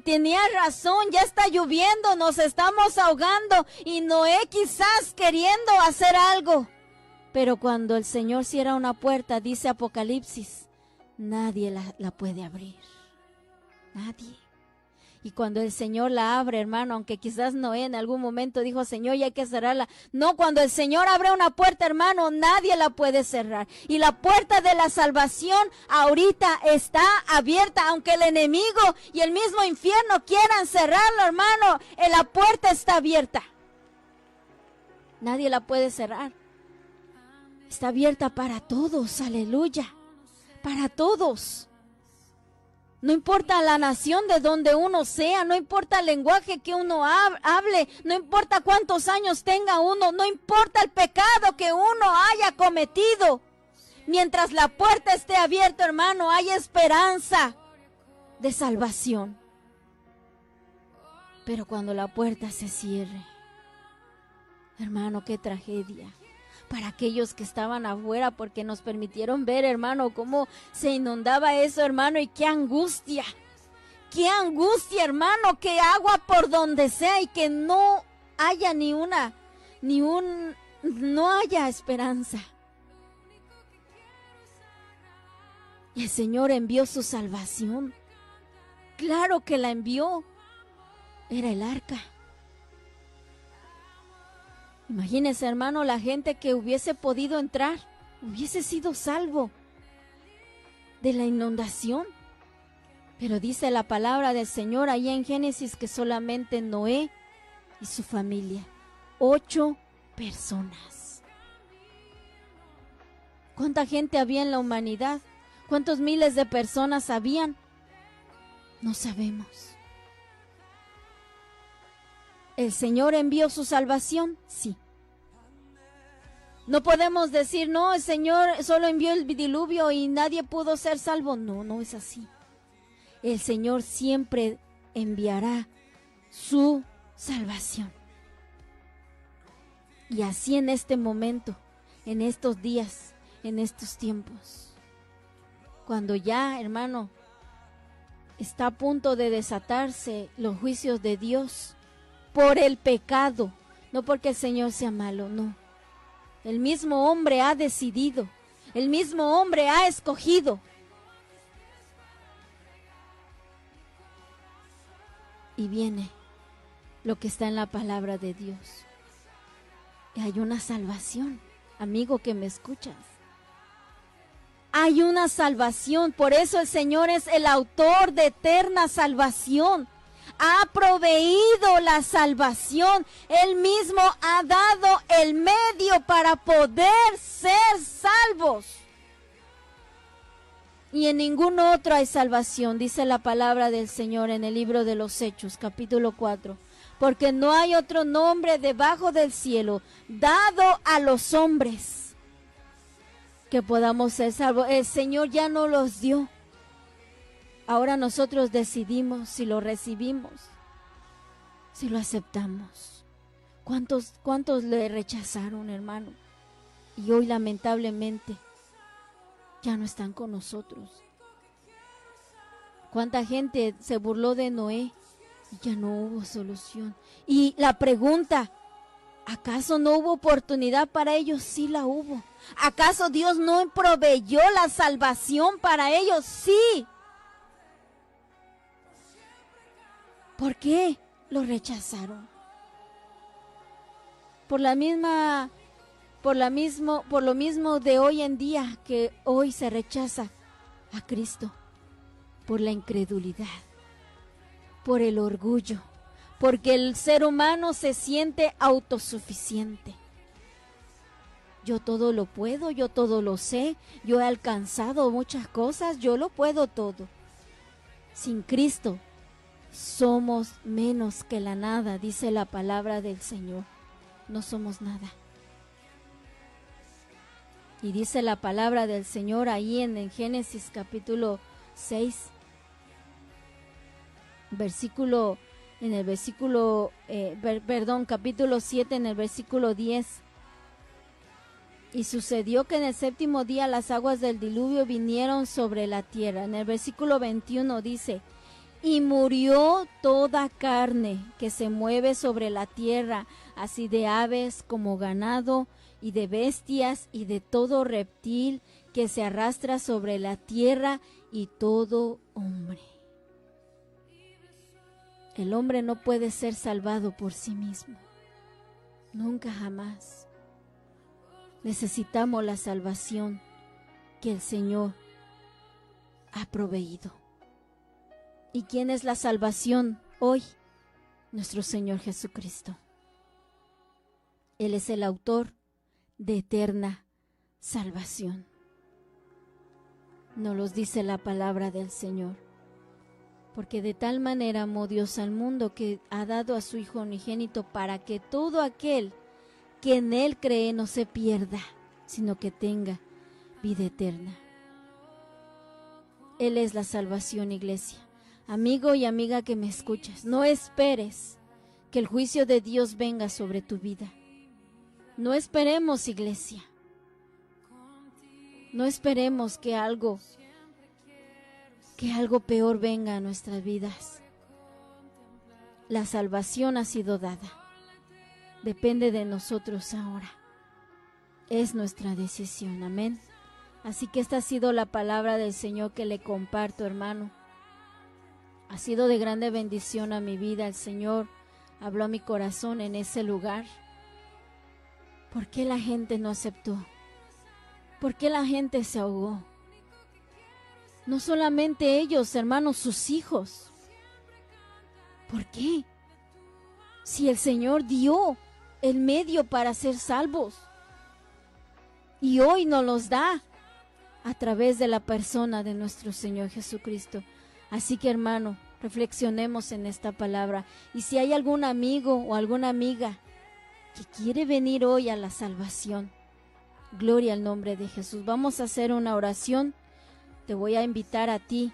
Tenía razón, ya está lloviendo, nos estamos ahogando, y Noé quizás queriendo hacer algo. Pero cuando el Señor cierra una puerta, dice Apocalipsis, nadie la puede abrir. Nadie. Y cuando el Señor la abre, hermano, aunque quizás Noé en algún momento dijo, Señor, ya hay que cerrarla. No, cuando el Señor abre una puerta, hermano, nadie la puede cerrar. Y la puerta de la salvación ahorita está abierta, aunque el enemigo y el mismo infierno quieran cerrarlo, hermano, la puerta está abierta. Nadie la puede cerrar. Está abierta para todos, aleluya, para todos. No importa la nación de donde uno sea, no importa el lenguaje que uno hable, no importa cuántos años tenga uno, no importa el pecado que uno haya cometido. Mientras la puerta esté abierta, hermano, hay esperanza de salvación. Pero cuando la puerta se cierre, hermano, qué tragedia. Para aquellos que estaban afuera, porque nos permitieron ver, hermano, cómo se inundaba eso, hermano, y qué angustia, hermano, que agua por donde sea y que no haya no haya esperanza. Y el Señor envió su salvación. Claro que la envió. Era el arca. Imagínese, hermano, la gente que hubiese podido entrar, hubiese sido salvo de la inundación. Pero dice la palabra del Señor ahí en Génesis que solamente Noé y su familia, 8 personas. ¿Cuánta gente había en la humanidad? ¿Cuántos miles de personas habían? No sabemos. ¿El Señor envió su salvación? Sí. No podemos decir, no, el Señor solo envió el diluvio y nadie pudo ser salvo. No, no es así. El Señor siempre enviará su salvación. Y así en este momento, en estos días, en estos tiempos, cuando ya, hermano, está a punto de desatarse los juicios de Dios por el pecado, no porque el Señor sea malo, no. El mismo hombre ha decidido, el mismo hombre ha escogido. Y viene lo que está en la palabra de Dios. Y hay una salvación, amigo que me escuchas. Hay una salvación, por eso el Señor es el autor de eterna salvación. Ha proveído la salvación, Él mismo ha dado el medio para poder ser salvos. Y en ningún otro hay salvación, dice la palabra del Señor en el libro de los Hechos, capítulo 4. Porque no hay otro nombre debajo del cielo dado a los hombres que podamos ser salvos. El Señor ya nos los dio. Ahora nosotros decidimos si lo recibimos, si lo aceptamos. ¿Cuántos le rechazaron, hermano? Y hoy lamentablemente ya no están con nosotros. ¿Cuánta gente se burló de Noé? Y ya no hubo solución. Y la pregunta, ¿acaso no hubo oportunidad para ellos? Sí la hubo. ¿Acaso Dios no proveyó la salvación para ellos? Sí. ¿Por qué lo rechazaron? Por lo mismo de hoy en día, que hoy se rechaza a Cristo, por la incredulidad, por el orgullo, porque el ser humano se siente autosuficiente. Yo todo lo puedo, yo todo lo sé, yo he alcanzado muchas cosas, yo lo puedo todo. Sin Cristo somos menos que la nada, dice la palabra del Señor. No somos nada. Y dice la palabra del Señor ahí en Génesis capítulo 6, capítulo 7 en el versículo 10. Y sucedió que en el séptimo día las aguas del diluvio vinieron sobre la tierra. En el versículo 21 dice: y murió toda carne que se mueve sobre la tierra, así de aves como ganado, y de bestias, y de todo reptil que se arrastra sobre la tierra, y todo hombre. El hombre no puede ser salvado por sí mismo. Nunca jamás. Necesitamos la salvación que el Señor ha proveído. ¿Y quién es la salvación hoy? Nuestro Señor Jesucristo. Él es el autor de eterna salvación. Nos los dice la palabra del Señor. Porque de tal manera amó Dios al mundo que ha dado a su Hijo unigénito para que todo aquel que en Él cree no se pierda, sino que tenga vida eterna. Él es la salvación, iglesia. Amigo y amiga que me escuchas, no esperes que el juicio de Dios venga sobre tu vida. No esperemos, iglesia. No esperemos que algo peor venga a nuestras vidas. La salvación ha sido dada. Depende de nosotros ahora. Es nuestra decisión, amén. Así que esta ha sido la palabra del Señor que le comparto, hermano. Ha sido de grande bendición a mi vida. El Señor habló a mi corazón en ese lugar. ¿Por qué la gente no aceptó? ¿Por qué la gente se ahogó? No solamente ellos, hermanos, sus hijos. ¿Por qué? Si el Señor dio el medio para ser salvos y hoy nos los da a través de la persona de nuestro Señor Jesucristo. Así que, hermano, reflexionemos en esta palabra. Y si hay algún amigo o alguna amiga que quiere venir hoy a la salvación, gloria al nombre de Jesús. Vamos a hacer una oración. Te voy a invitar a ti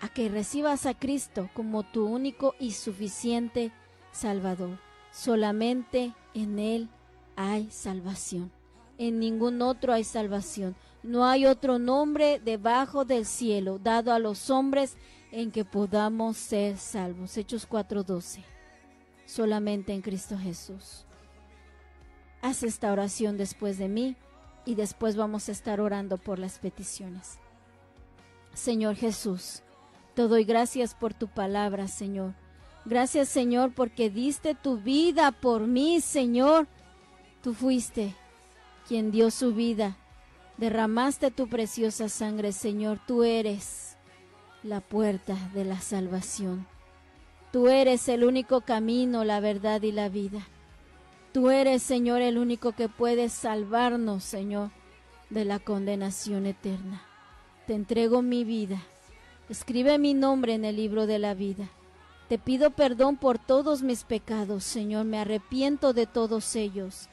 a que recibas a Cristo como tu único y suficiente Salvador. Solamente en Él hay salvación. En ningún otro hay salvación. No hay otro nombre debajo del cielo dado a los hombres en que podamos ser salvos. Hechos 4:12. Solamente en Cristo Jesús. Haz esta oración después de mí y después vamos a estar orando por las peticiones. Señor Jesús, te doy gracias por tu palabra, Señor. Gracias, Señor, porque diste tu vida por mí, Señor. Tú fuiste quien dio su vida. Derramaste tu preciosa sangre, Señor. Tú eres la puerta de la salvación. Tú eres el único camino, la verdad y la vida. Tú eres, Señor, el único que puede salvarnos, Señor, de la condenación eterna. Te entrego mi vida. Escribe mi nombre en el libro de la vida. Te pido perdón por todos mis pecados, Señor. Me arrepiento de todos ellos.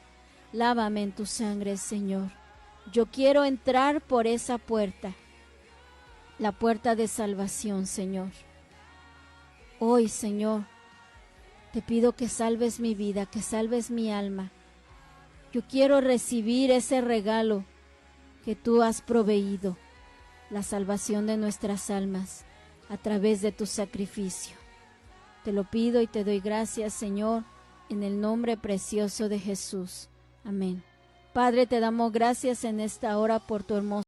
Lávame en tu sangre, Señor. Yo quiero entrar por esa puerta, la puerta de salvación, Señor. Hoy, Señor, te pido que salves mi vida, que salves mi alma. Yo quiero recibir ese regalo que tú has proveído, la salvación de nuestras almas a través de tu sacrificio. Te lo pido y te doy gracias, Señor, en el nombre precioso de Jesús. Amén. Padre, te damos gracias en esta hora por tu hermoso